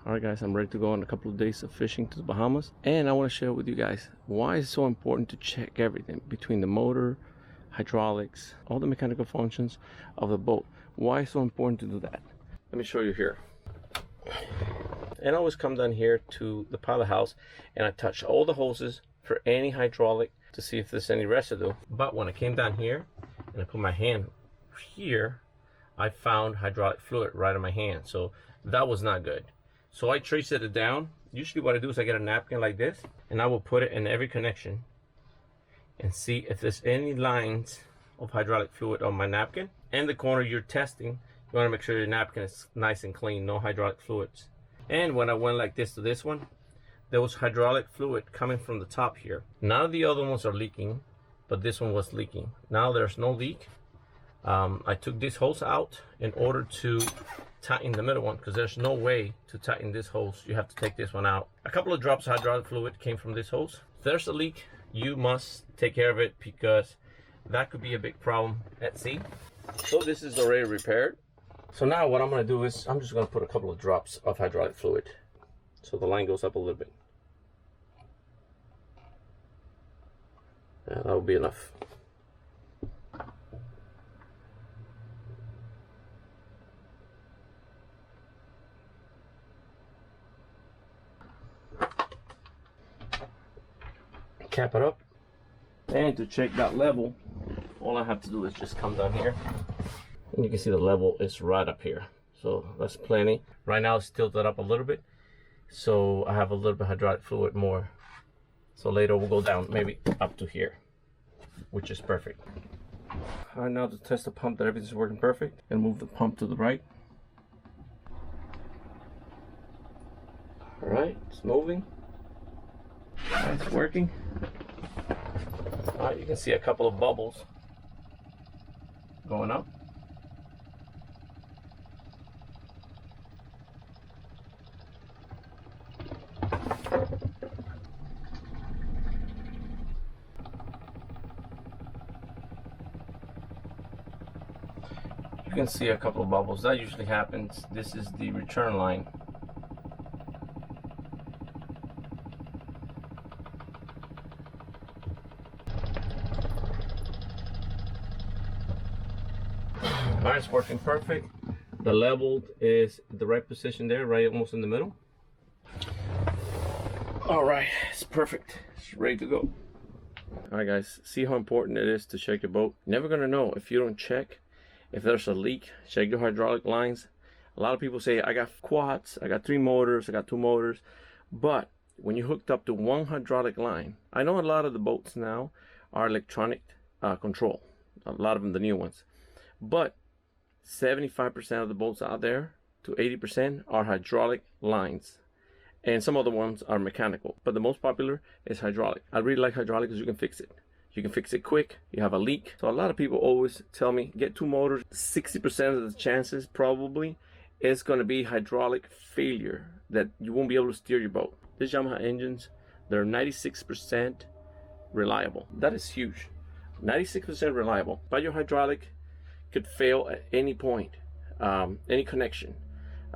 Alright guys, I'm ready to go on a couple of days of fishing to the Bahamas, and I want to share with you guys why it's so important to check everything between the motor, hydraulics, all the mechanical functions of the boat. Why it's so important to do that? Let me show you here. And I always come down here to the pilot house and I touch all the hoses for any hydraulic to see if there's any residue. But when I came down here and I put my hand here, I found hydraulic fluid right on my hand, so that was not good. So I traced it down. Usually what I do is I get a napkin like this and I will put it in every connection and see if there's any lines of hydraulic fluid on my napkin. And the corner you're testing, you want to make sure your napkin is nice and clean, no hydraulic fluids. And when I went like this to this one, there was hydraulic fluid coming from the top here. None of the other ones are leaking, but this one was leaking. Now there's no leak. I took this hose out in order to tighten the middle one, because there's no way to tighten this hose. You have to take this one out. A couple of drops of hydraulic fluid came from this hose. If there's a leak, you must take care of it, because that could be a big problem at sea. So this is already repaired. So now what I'm going to do is I'm just going to put a couple of drops of hydraulic fluid so the line goes up a little bit. Yeah, that will be enough. Cap it up, and to check that level, all I have to do is just come down here and you can see the level is right up here, so that's plenty. Right now it's tilted up a little bit, so I have a little bit of hydraulic fluid more, so later we'll go down maybe up to here, which is perfect. All right, now to test the pump that everything's working perfect, and move the pump to the right. All right, it's moving. It's working. Alright, you can see a couple of bubbles going up. You can see a couple of bubbles. That usually happens. This is the return line. Alright, it's working perfect. The level is the right position there, right almost in the middle. Alright, it's perfect. It's ready to go. Alright guys, see how important it is to check your boat. You're never gonna know if you don't check. If there's a leak, check your hydraulic lines. A lot of people say, I got quads, I got 3 motors, I got 2 motors. But when you're hooked up to one hydraulic line, I know a lot of the boats now are electronic control. A lot of them, the new ones. But 75% of the boats out there to 80% are hydraulic lines, and some other ones are mechanical, but the most popular is hydraulic. I really like hydraulic because you can fix it. You can fix it quick. You have a leak. So a lot of people always tell me, get 2 motors. 60% of the chances probably is going to be hydraulic failure, that you won't be able to steer your boat. These Yamaha engines, they're 96% reliable. That is huge. 96% reliable, but your hydraulic could fail at any point, any connection.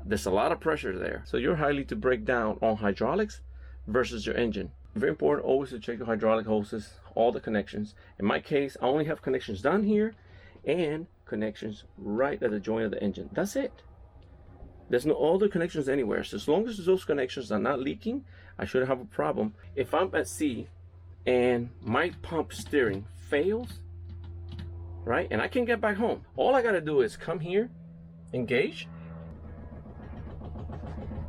There's a lot of pressure there, so you're highly to break down on hydraulics versus your engine. Very important always to check your hydraulic hoses, all the connections. In my case, I only have connections down here and connections right at the joint of the engine. That's it. There's no other connections anywhere. So as long as those connections are not leaking, I shouldn't have a problem. If I'm at sea and my pump steering fails, right, and I can get back home, all I gotta do is come here, engage.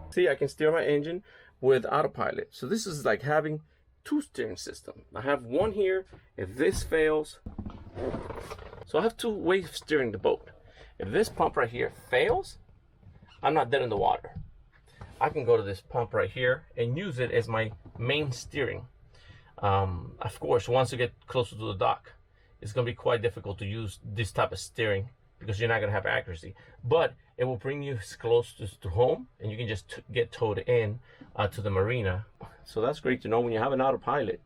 See, I can steer my engine with autopilot. So this is like having 2 steering systems. I have one here if this fails. So I have 2 ways of steering the boat. If this pump right here fails, I'm not dead in the water. I can go to this pump right here and use it as my main steering. Of course, once you get closer to the dock, it's going to be quite difficult to use this type of steering because you're not going to have accuracy. But it will bring you as close to home, and you can just get towed in to the marina. So that's great to know. When you have an autopilot,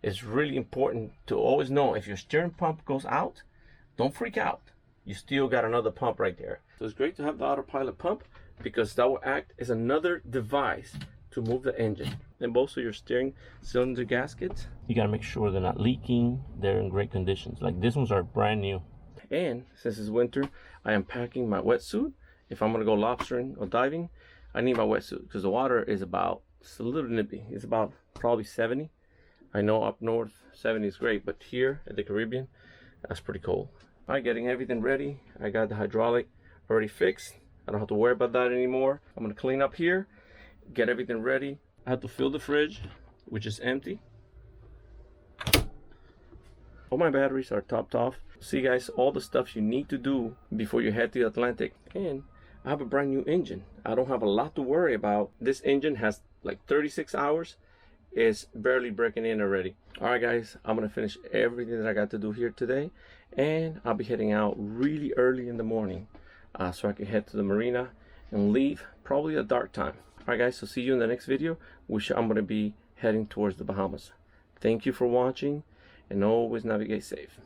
it's really important to always know if your steering pump goes out, don't freak out. You still got another pump right there. So it's great to have the autopilot pump because that will act as another device to move the engine. And both of your steering cylinder gaskets, you gotta make sure they're not leaking, they're in great conditions. Like these ones are brand new. And since it's winter, I am packing my wetsuit. If I'm gonna go lobstering or diving, I need my wetsuit because the water is it's a little nippy. It's about probably 70. I know up north 70 is great, but here at the Caribbean, that's pretty cold. All right, getting everything ready. I got the hydraulic already fixed. I don't have to worry about that anymore. I'm gonna clean up here, get everything ready. I have to fill the fridge, which is empty. All my batteries are topped off. See guys, all the stuff you need to do before you head to the Atlantic. And I have a brand new engine. I don't have a lot to worry about. This engine has like 36 hours. It's barely breaking in already. All right guys, I'm gonna finish everything that I got to do here today, and I'll be heading out really early in the morning so I can head to the marina and leave probably at dark time. All right guys, so see you in the next video, which I'm gonna be heading towards the Bahamas. Thank you for watching, and always navigate safe.